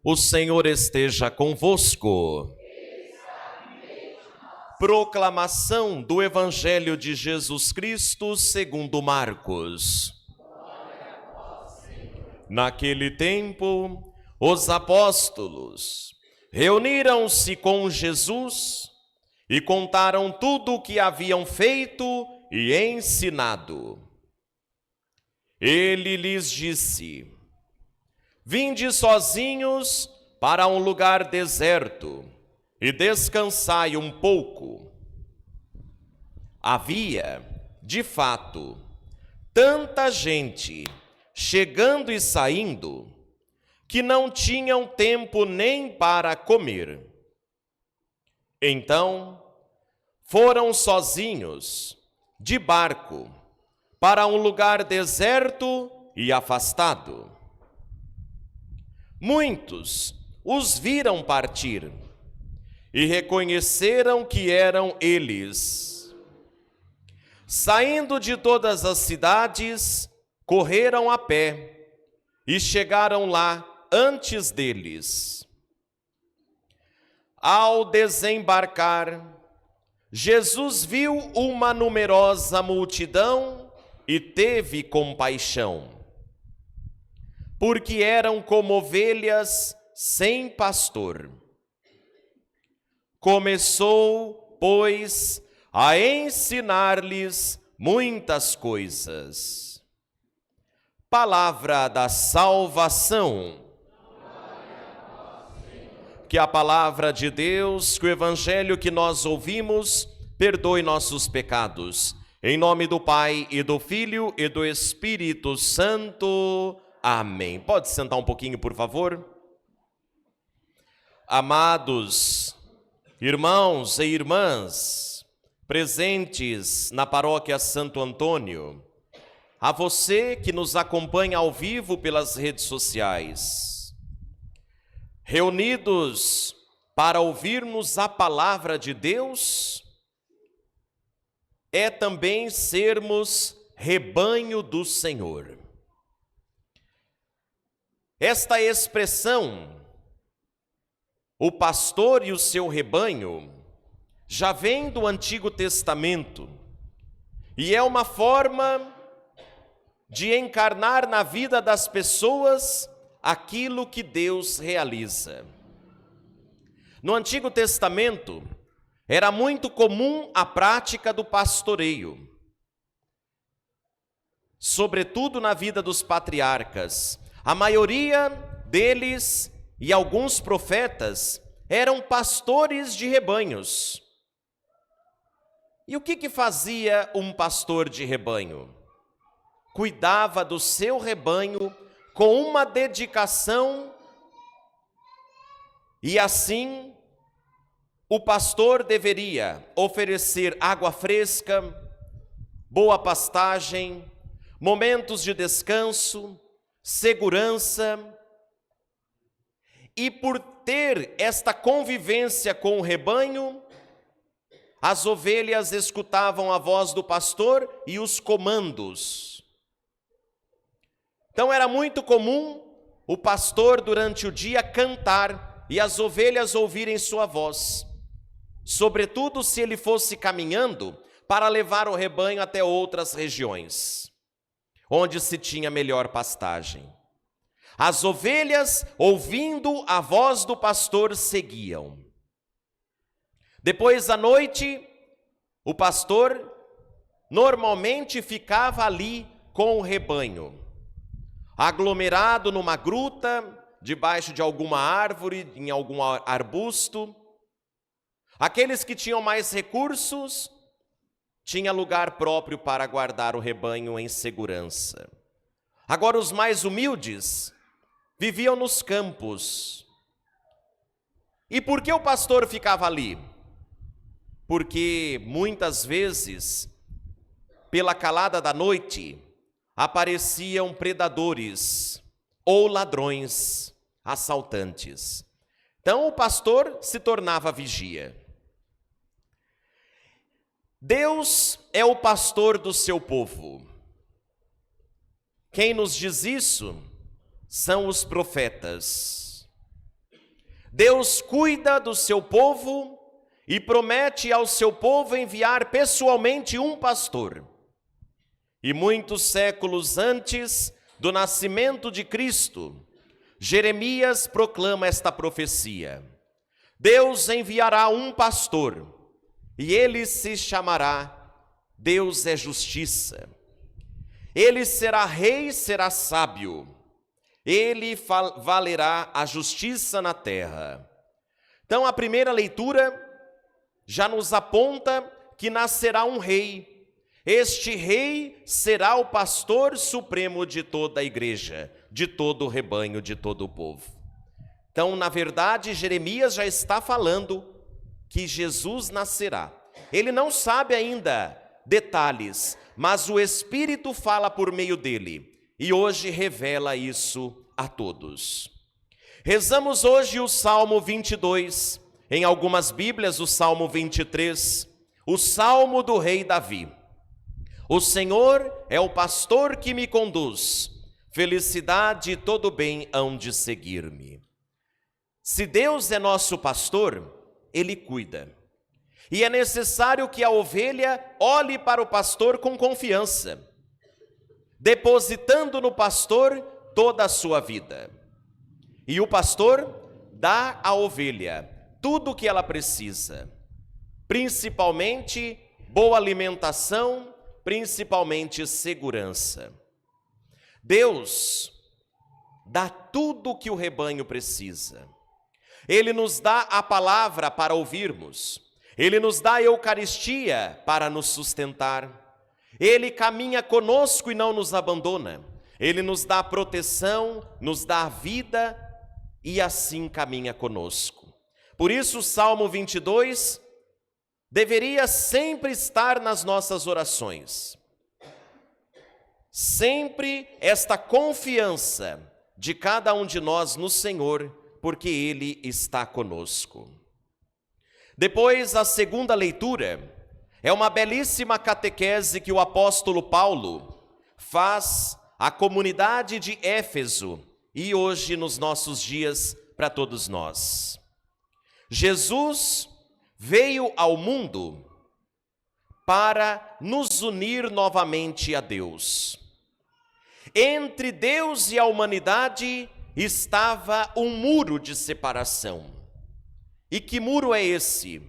O Senhor esteja convosco. Proclamação do Evangelho de Jesus Cristo segundo Marcos. Naquele tempo, os apóstolos reuniram-se com Jesus e contaram tudo o que haviam feito e ensinado. Ele lhes disse: Vinde sozinhos para um lugar deserto e descansai um pouco. Havia, de fato, tanta gente chegando e saindo que não tinham tempo nem para comer. Então, foram sozinhos, de barco, para um lugar deserto e afastado. Muitos os viram partir e reconheceram que eram eles. Saindo de todas as cidades, correram a pé e chegaram lá antes deles. Ao desembarcar, Jesus viu uma numerosa multidão e teve compaixão, porque eram como ovelhas sem pastor. Começou, pois, a ensinar-lhes muitas coisas. Palavra da salvação. Que a palavra de Deus, que o evangelho que nós ouvimos, perdoe nossos pecados. Em nome do Pai, e do Filho, e do Espírito Santo. Amém. Pode sentar um pouquinho, por favor? Amados irmãos e irmãs, presentes na paróquia Santo Antônio, a você que nos acompanha ao vivo pelas redes sociais, reunidos para ouvirmos a palavra de Deus, é também sermos rebanho do Senhor. Esta expressão, o pastor e o seu rebanho, já vem do Antigo Testamento e é uma forma de encarnar na vida das pessoas aquilo que Deus realiza. No Antigo Testamento, era muito comum a prática do pastoreio, sobretudo na vida dos patriarcas. A maioria deles e alguns profetas eram pastores de rebanhos. E o que fazia um pastor de rebanho? Cuidava do seu rebanho com uma dedicação, e assim o pastor deveria oferecer água fresca, boa pastagem, momentos de descanso, segurança. E por ter esta convivência com o rebanho, as ovelhas escutavam a voz do pastor e os comandos. Então era muito comum o pastor durante o dia cantar e as ovelhas ouvirem sua voz, sobretudo se ele fosse caminhando para levar o rebanho até outras regiões, onde se tinha melhor pastagem. As ovelhas, ouvindo a voz do pastor, seguiam. Depois da noite, o pastor normalmente ficava ali com o rebanho, aglomerado numa gruta, debaixo de alguma árvore, em algum arbusto. Aqueles que tinham mais recursos, tinham lugar próprio para guardar o rebanho em segurança. Agora os mais humildes viviam nos campos. E por que o pastor ficava ali? Porque muitas vezes, pela calada da noite, apareciam predadores ou ladrões, assaltantes. Então o pastor se tornava vigia. Deus é o pastor do seu povo. Quem nos diz isso são os profetas. Deus cuida do seu povo e promete ao seu povo enviar pessoalmente um pastor. E muitos séculos antes do nascimento de Cristo, Jeremias proclama esta profecia: Deus enviará um pastor, e ele se chamará Deus é Justiça. Ele será rei, será sábio. Ele valerá a justiça na terra. Então a primeira leitura já nos aponta que nascerá um rei. Este rei será o pastor supremo de toda a igreja, de todo o rebanho, de todo o povo. Então, na verdade, Jeremias já está falando que Jesus nascerá. Ele não sabe ainda detalhes, mas o Espírito fala por meio dele. E hoje revela isso a todos. Rezamos hoje o Salmo 22, em algumas Bíblias o Salmo 23, o Salmo do rei Davi. O Senhor é o pastor que me conduz, felicidade e todo bem hão de seguir-me. Se Deus é nosso pastor, Ele cuida. E é necessário que a ovelha olhe para o pastor com confiança, depositando no pastor toda a sua vida. E o pastor dá à ovelha tudo o que ela precisa, principalmente boa alimentação, principalmente segurança. Deus dá tudo o que o rebanho precisa. Ele nos dá a palavra para ouvirmos. Ele nos dá a Eucaristia para nos sustentar. Ele caminha conosco e não nos abandona. Ele nos dá proteção, nos dá a vida e assim caminha conosco. Por isso o Salmo 22 deveria sempre estar nas nossas orações. Sempre esta confiança de cada um de nós no Senhor, porque Ele está conosco. Depois, a segunda leitura é uma belíssima catequese que o apóstolo Paulo faz à comunidade de Éfeso e hoje nos nossos dias para todos nós. Jesus veio ao mundo para nos unir novamente a Deus. Entre Deus e a humanidade estava um muro de separação. E que muro é esse?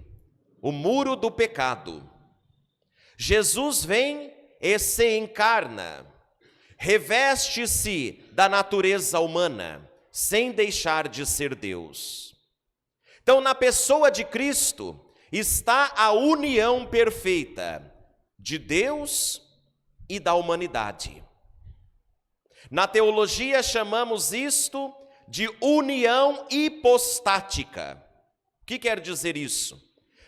O muro do pecado. Jesus vem e se encarna, reveste-se da natureza humana, sem deixar de ser Deus. Então, na pessoa de Cristo está a união perfeita de Deus e da humanidade. Na teologia chamamos isto de união hipostática. O que quer dizer isso?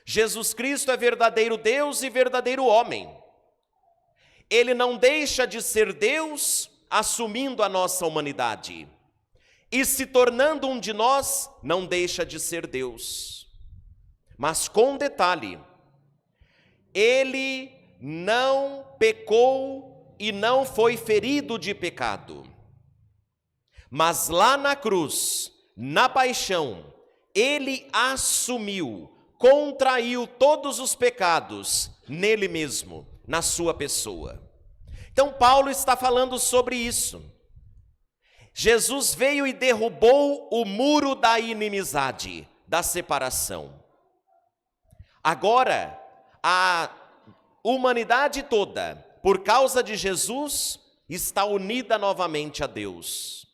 Jesus Cristo é verdadeiro Deus e verdadeiro homem. Ele não deixa de ser Deus assumindo a nossa humanidade. E se tornando um de nós, não deixa de ser Deus. Mas com detalhe, ele não pecou e não foi ferido de pecado. Mas lá na cruz, na paixão, ele assumiu, contraiu todos os pecados nele mesmo, na sua pessoa. Então Paulo está falando sobre isso. Jesus veio e derrubou o muro da inimizade, da separação. Agora, a humanidade toda, por causa de Jesus, está unida novamente a Deus.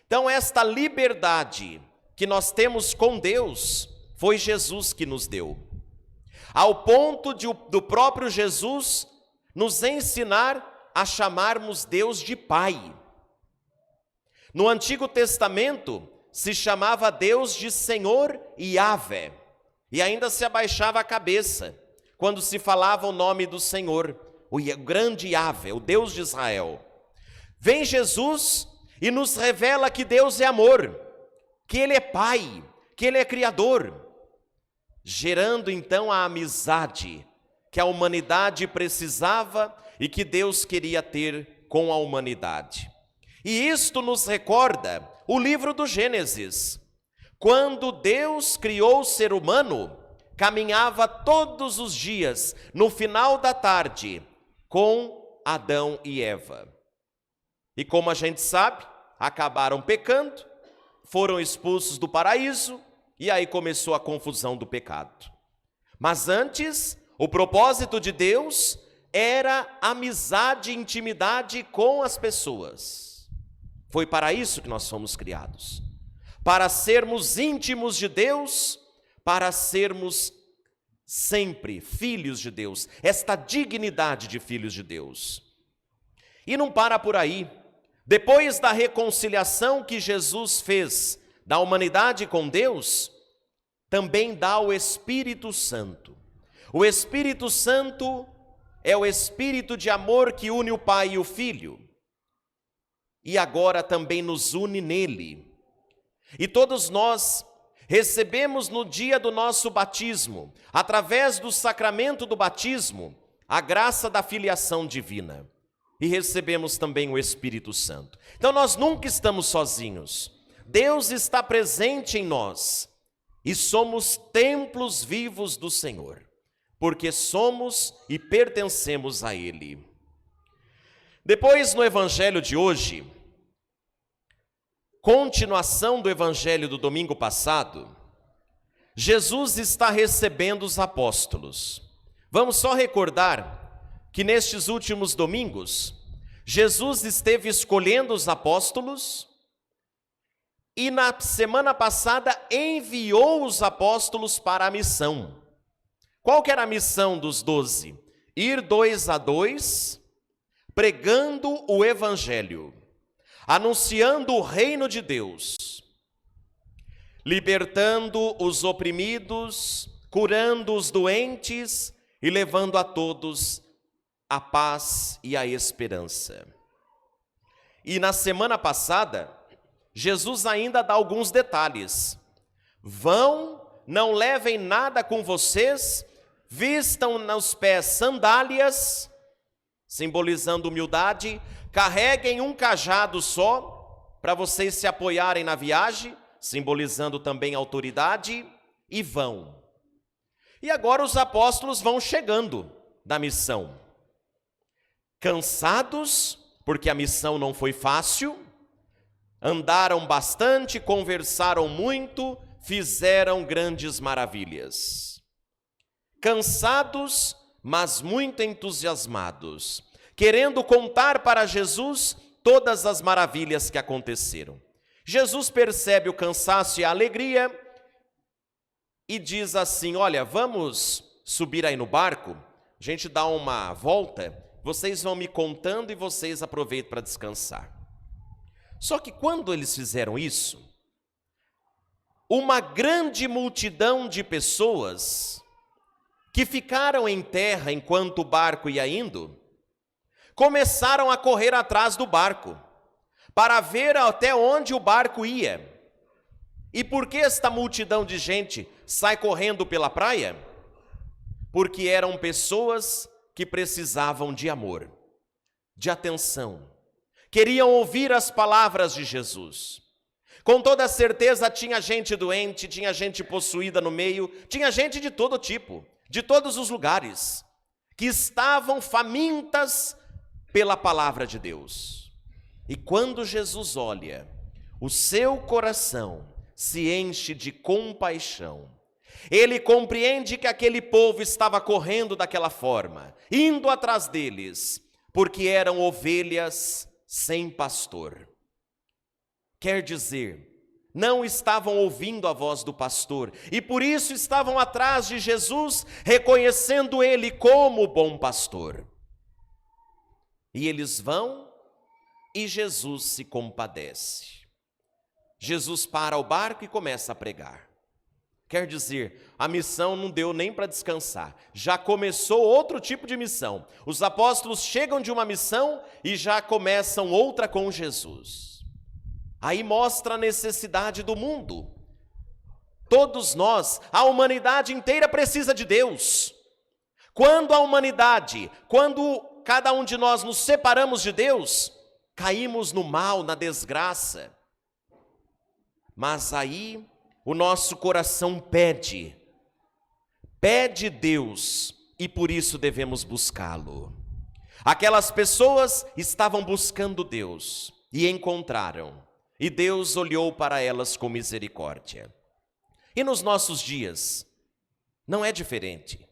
Então, esta liberdade que nós temos com Deus, foi Jesus que nos deu. Ao ponto do próprio Jesus nos ensinar a chamarmos Deus de Pai. No Antigo Testamento, se chamava Deus de Senhor Yahvé, e ainda se abaixava a cabeça quando se falava o nome do Senhor, o grande Yahvé, o Deus de Israel. Vem Jesus e nos revela que Deus é amor, que Ele é Pai, que Ele é Criador, gerando então a amizade que a humanidade precisava e que Deus queria ter com a humanidade. E isto nos recorda o livro do Gênesis, Quando Deus criou o ser humano, caminhava todos os dias, no final da tarde, com Adão e Eva. E como a gente sabe, acabaram pecando, foram expulsos do paraíso, e aí começou a confusão do pecado. Mas antes, o propósito de Deus era amizade e intimidade com as pessoas. Foi para isso que nós fomos criados. Para sermos íntimos de Deus, para sermos sempre filhos de Deus, esta dignidade de filhos de Deus. E não para por aí. Depois da reconciliação que Jesus fez da humanidade com Deus, também dá o Espírito Santo. O Espírito Santo é o Espírito de amor que une o Pai e o Filho. E agora também nos une nele. E todos nós recebemos no dia do nosso batismo, através do sacramento do batismo, a graça da filiação divina. E recebemos também o Espírito Santo. Então nós nunca estamos sozinhos. Deus está presente em nós. E somos templos vivos do Senhor, porque somos e pertencemos a Ele. Depois, no Evangelho de hoje, continuação do Evangelho do domingo passado, Jesus está recebendo os apóstolos. Vamos só recordar que nestes últimos domingos, Jesus esteve escolhendo os apóstolos e na semana passada enviou os apóstolos para a missão. Qual que era a missão dos 12? Ir 2 a 2, pregando o Evangelho, anunciando o reino de Deus, libertando os oprimidos, curando os doentes e levando a todos a paz e a esperança. E na semana passada, Jesus ainda dá alguns detalhes. Vão, não levem nada com vocês, vistam nos pés sandálias, simbolizando humildade, carreguem um cajado só, para vocês se apoiarem na viagem, simbolizando também autoridade, e vão. E agora os apóstolos vão chegando da missão. Cansados, porque a missão não foi fácil, andaram bastante, conversaram muito, fizeram grandes maravilhas. Cansados, mas muito entusiasmados, querendo contar para Jesus todas as maravilhas que aconteceram. Jesus percebe o cansaço e a alegria e diz assim: olha, vamos subir aí no barco, a gente dá uma volta, vocês vão me contando e vocês aproveitam para descansar. Só que quando eles fizeram isso, uma grande multidão de pessoas que ficaram em terra enquanto o barco ia indo, começaram a correr atrás do barco, para ver até onde o barco ia. E por que esta multidão de gente sai correndo pela praia? Porque eram pessoas que precisavam de amor, de atenção, queriam ouvir as palavras de Jesus. Com toda certeza tinha gente doente, tinha gente possuída no meio, tinha gente de todo tipo, de todos os lugares, que estavam famintas pela palavra de Deus. E quando Jesus olha, o seu coração se enche de compaixão. Ele compreende que aquele povo estava correndo daquela forma, indo atrás deles, porque eram ovelhas sem pastor. Quer dizer, não estavam ouvindo a voz do pastor, e por isso estavam atrás de Jesus, reconhecendo ele como o bom pastor. E eles vão, e Jesus se compadece. Jesus para o barco e começa a pregar. Quer dizer, a missão não deu nem para descansar. Já começou outro tipo de missão. Os apóstolos chegam de uma missão e já começam outra com Jesus. Aí mostra a necessidade do mundo. Todos nós, a humanidade inteira precisa de Deus. Quando a humanidade, quando cada um de nós nos separamos de Deus, caímos no mal, na desgraça. Mas aí o nosso coração pede Deus, e por isso devemos buscá-lo. Aquelas pessoas estavam buscando Deus e encontraram, e Deus olhou para elas com misericórdia. E nos nossos dias, não é diferente.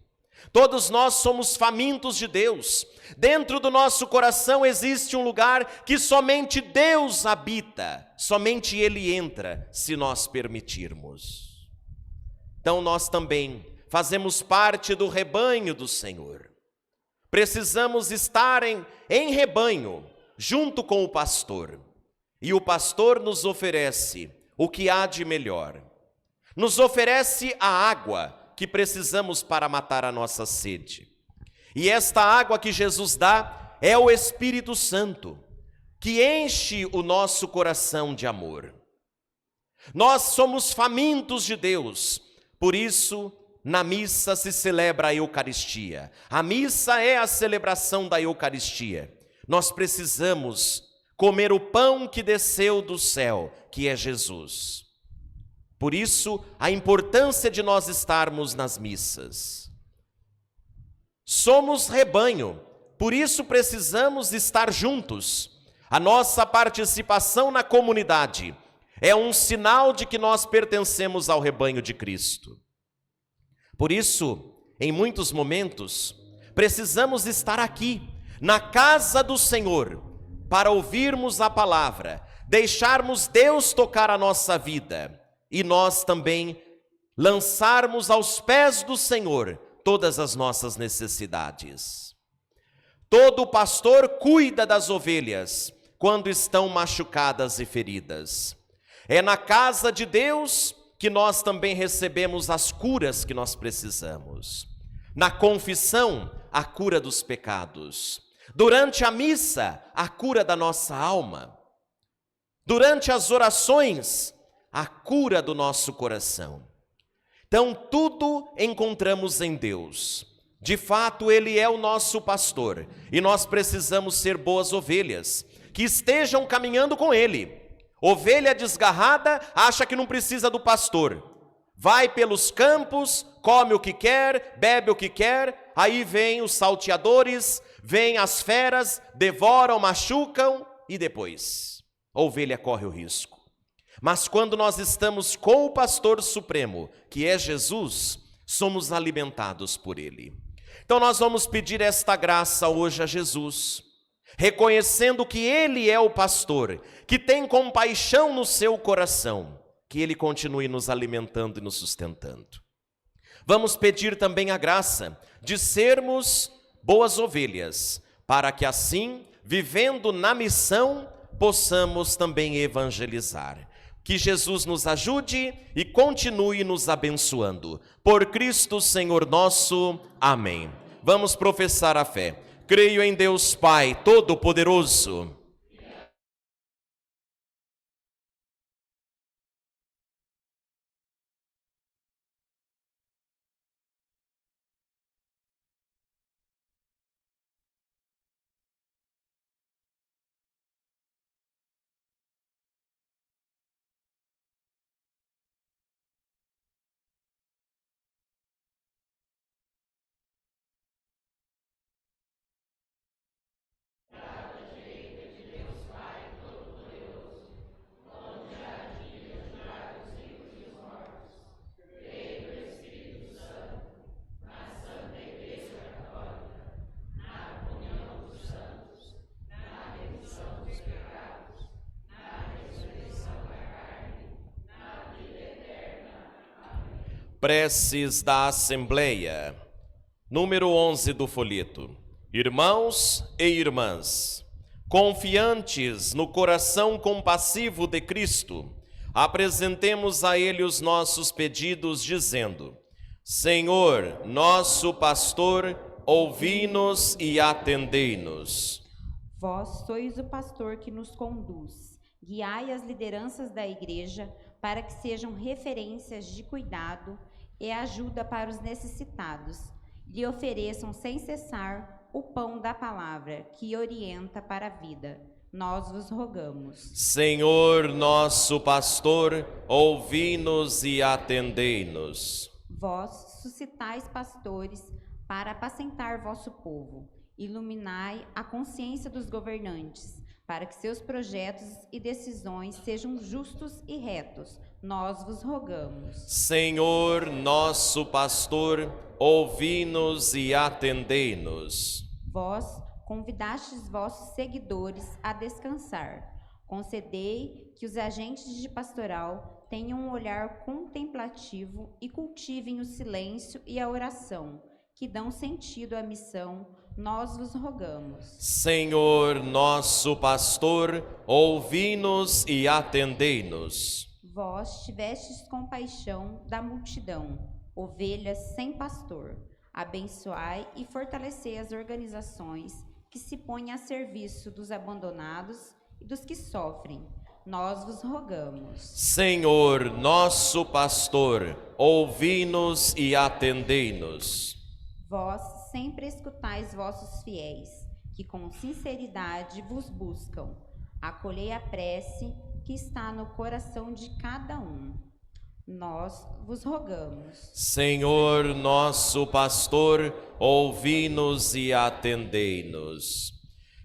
Todos nós somos famintos de Deus. Dentro do nosso coração existe um lugar que somente Deus habita, somente Ele entra, se nós permitirmos. Então nós também fazemos parte do rebanho do Senhor. Precisamos estar em rebanho, junto com o pastor. E o pastor nos oferece o que há de melhor. Nos oferece a água que precisamos para matar a nossa sede. E esta água que Jesus dá é o Espírito Santo, que enche o nosso coração de amor. Nós somos famintos de Deus, por isso na missa se celebra a Eucaristia. A missa é a celebração da Eucaristia. Nós precisamos comer o pão que desceu do céu, que é Jesus. Por isso, a importância de nós estarmos nas missas. Somos rebanho, por isso precisamos estar juntos. A nossa participação na comunidade é um sinal de que nós pertencemos ao rebanho de Cristo. Por isso, em muitos momentos, precisamos estar aqui, na casa do Senhor, para ouvirmos a palavra, deixarmos Deus tocar a nossa vida e nós também lançarmos aos pés do Senhor todas as nossas necessidades. Todo pastor cuida das ovelhas quando estão machucadas e feridas. É na casa de Deus que nós também recebemos as curas que nós precisamos. Na confissão, a cura dos pecados. Durante a missa, a cura da nossa alma. Durante as orações, a cura do nosso coração. Então, tudo encontramos em Deus. De fato, Ele é o nosso pastor e nós precisamos ser boas ovelhas, que estejam caminhando com Ele. Ovelha desgarrada acha que não precisa do pastor. Vai pelos campos, come o que quer, bebe o que quer, aí vem os salteadores, vêm as feras, devoram, machucam e depois a ovelha corre o risco. Mas quando nós estamos com o pastor supremo, que é Jesus, somos alimentados por Ele. Então nós vamos pedir esta graça hoje a Jesus, reconhecendo que Ele é o pastor, que tem compaixão no seu coração, que Ele continue nos alimentando e nos sustentando. Vamos pedir também a graça de sermos boas ovelhas, para que assim, vivendo na missão, possamos também evangelizar. Que Jesus nos ajude e continue nos abençoando. Por Cristo Senhor nosso. Amém. Vamos professar a fé. Creio em Deus Pai Todo-Poderoso, Preces da Assembleia, número 11 do folheto. Irmãos e irmãs, confiantes no coração compassivo de Cristo, apresentemos a Ele os nossos pedidos, dizendo: Senhor, nosso pastor, ouvi-nos e atendei-nos. Vós sois o pastor que nos conduz. Guiai as lideranças da igreja para que sejam referências de cuidado e ajuda para os necessitados. Lhe ofereçam sem cessar o pão da palavra que orienta para a vida. Nós vos rogamos. Senhor, nosso pastor, ouvi-nos e atendei-nos. Vós suscitais pastores para apacentar vosso povo. Iluminai a consciência dos governantes, para que seus projetos e decisões sejam justos e retos. Nós vos rogamos. Senhor, nosso pastor, ouvi-nos e atendei-nos. Vós convidastes vossos seguidores a descansar. Concedei que os agentes de pastoral tenham um olhar contemplativo e cultivem o silêncio e a oração, que dão sentido à missão. Nós vos rogamos. Senhor, nosso pastor, ouvi-nos e atendei-nos. Vós tivestes compaixão da multidão, ovelhas sem pastor. Abençoai e fortalecei as organizações que se põem a serviço dos abandonados e dos que sofrem. Nós vos rogamos. Senhor, nosso pastor, ouvi-nos e atendei-nos. Vós sempre escutais vossos fiéis, que com sinceridade vos buscam. Acolhei a prece que está no coração de cada um. Nós vos rogamos. Senhor, nosso pastor, ouvi-nos e atendei-nos.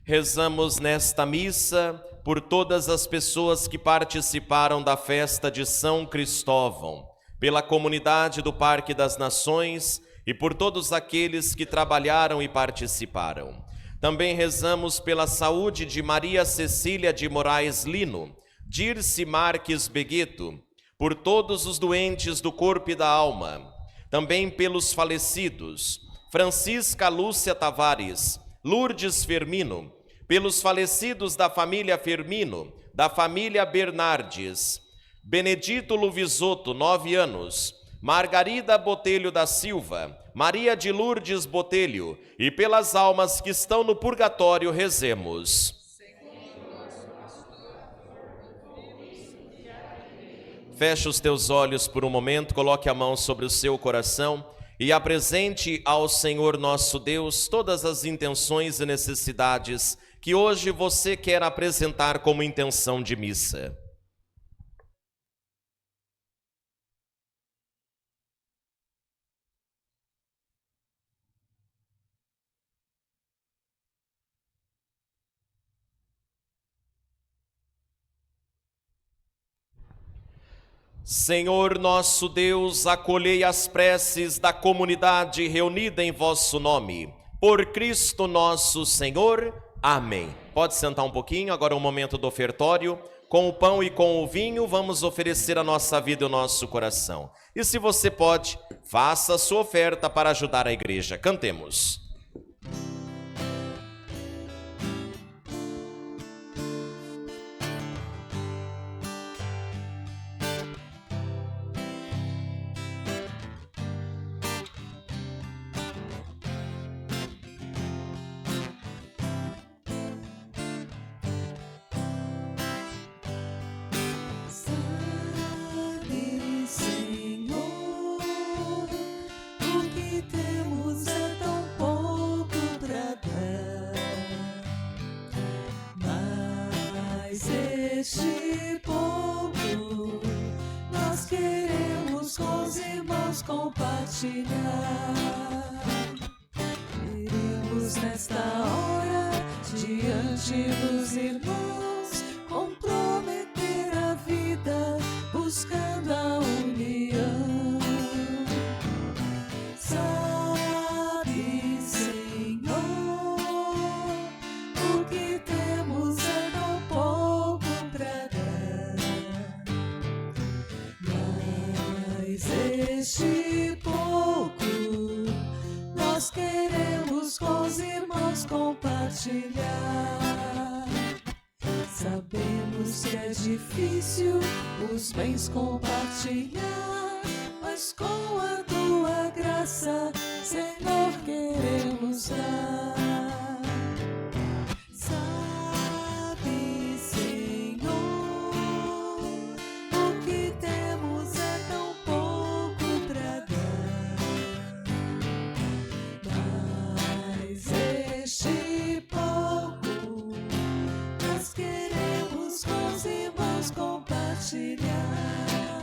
Rezamos nesta missa por todas as pessoas que participaram da festa de São Cristóvão, pela comunidade do Parque das Nações e por todos aqueles que trabalharam e participaram. Também rezamos pela saúde de Maria Cecília de Moraes Lino, Dirce Marques Begueto, por todos os doentes do corpo e da alma, também pelos falecidos, Francisca Lúcia Tavares, Lourdes Fermino, pelos falecidos da família Fermino, da família Bernardes, Benedito Luvisoto, 9 anos, Margarida Botelho da Silva, Maria de Lourdes Botelho, e pelas almas que estão no purgatório rezemos. Feche os teus olhos por um momento, coloque a mão sobre o seu coração e apresente ao Senhor nosso Deus todas as intenções e necessidades que hoje você quer apresentar como intenção de missa. Senhor nosso Deus, acolhei as preces da comunidade reunida em vosso nome. Por Cristo nosso Senhor. Amém. Pode sentar um pouquinho, agora é o momento do ofertório. Com o pão e com o vinho, vamos oferecer a nossa vida e o nosso coração. E se você pode, faça a sua oferta para ajudar a igreja. Cantemos. Este pouco nós queremos com os irmãos compartilhar. Iremos nesta hora diante dos irmãos comprometer a vida buscando a união. Sabe, Senhor, o que temos é tão pouco pra dar, mas este pouco nós queremos com os irmãos compartilhar. Sabemos que é difícil os bens compartilhar, mas com a tua graça, Senhor, queremos dar. Sabe, Senhor, o que temos é tão pouco pra dar, mas este pouco nós queremos com os irmãos compartilhar.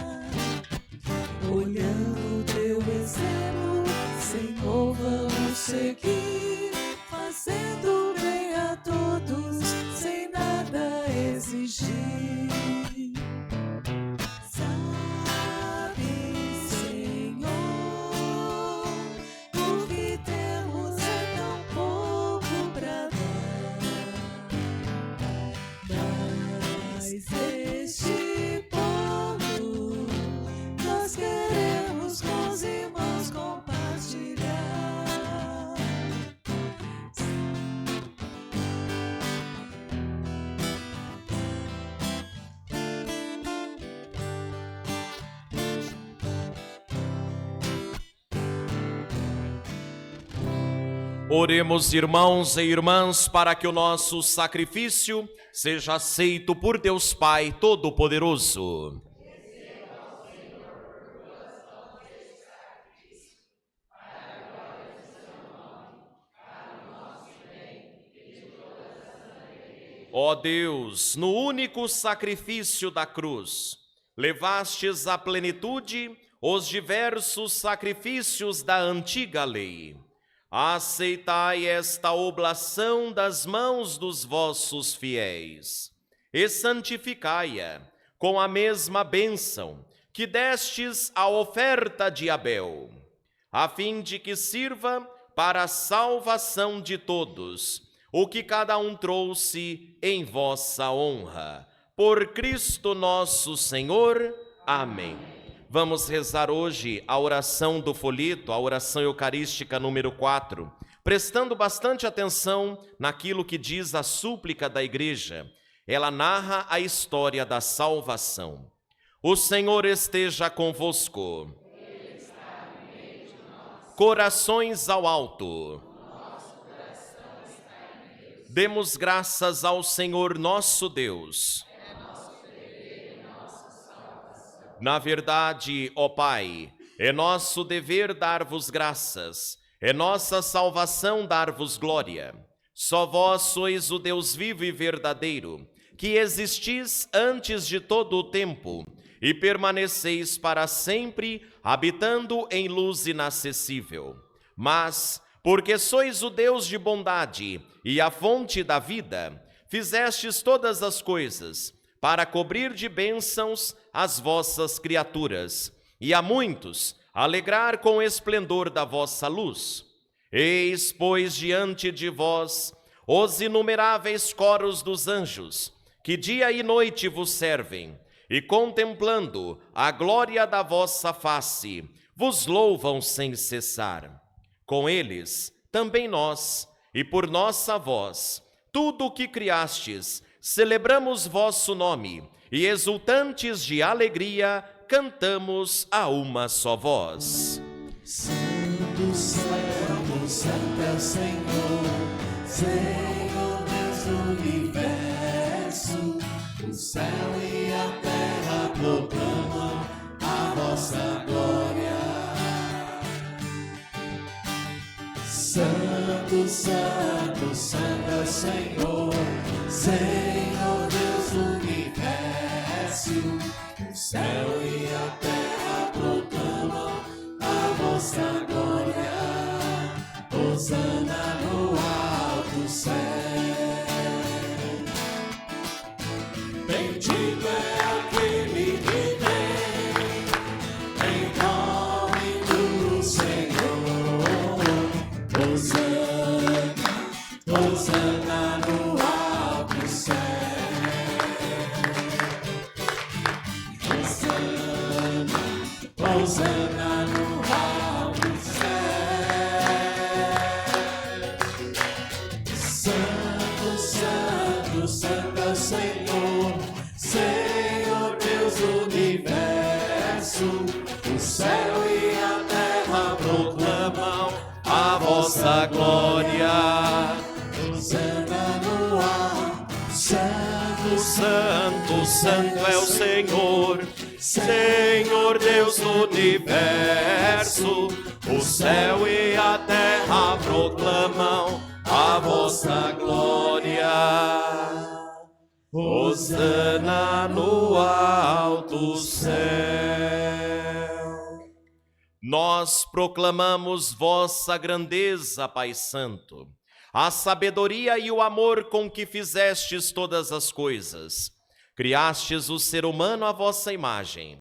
Oremos, irmãos e irmãs, para que o nosso sacrifício seja aceito por Deus Pai Todo-Poderoso. Ó Deus, no único sacrifício da cruz, levastes à plenitude os diversos sacrifícios da antiga lei. Aceitai esta oblação das mãos dos vossos fiéis e santificai-a com a mesma bênção que destes à oferta de Abel, a fim de que sirva para a salvação de todos, o que cada um trouxe em vossa honra. Por Cristo nosso Senhor. Amém. Vamos rezar hoje a oração do folheto, a oração eucarística número 4, prestando bastante atenção naquilo que diz a súplica da igreja. Ela narra a história da salvação. O Senhor esteja convosco. Ele está no meio de nós. Corações ao alto. Demos graças ao Senhor nosso Deus. É nosso dever e nossa salvação. Na verdade, ó Pai, é nosso dever dar-vos graças, é nossa salvação dar-vos glória. Só vós sois o Deus vivo e verdadeiro, que existis antes de todo o tempo e permaneceis para sempre, habitando em luz inacessível. Mas, porque sois o Deus de bondade e a fonte da vida, fizestes todas as coisas para cobrir de bênçãos as vossas criaturas e a muitos alegrar com o esplendor da vossa luz. Eis, pois, diante de vós os inumeráveis coros dos anjos, que dia e noite vos servem, e contemplando a glória da vossa face, vos louvam sem cessar. Com eles, também nós, e por nossa voz, tudo o que criastes, celebramos vosso nome, e exultantes de alegria, cantamos a uma só voz. Santo, santo, santo é o Senhor, Senhor Deus do universo. O céu e a terra proclamam a vossa glória. Santo, santo, santo é o Senhor, Senhor Deus do universo. O céu e a terra proclamam a vossa glória. Hosana no alto céu. Bendito é aquele que vem em nome do Senhor. Hosana, Hosana no alto céu. Hosana, Hosana no alto céu. Santo, santo, santo é o Senhor, Senhor Deus do universo. O céu e a terra proclamam A vossa glória. Hosana no alto. Santo, Santo, santo é o Senhor, Senhor Deus do universo. O céu e a terra proclamam a vossa glória. Hosana no alto céu. Nós proclamamos vossa grandeza, Pai Santo, a sabedoria e o amor com que fizestes todas as coisas. Criastes o ser humano à vossa imagem.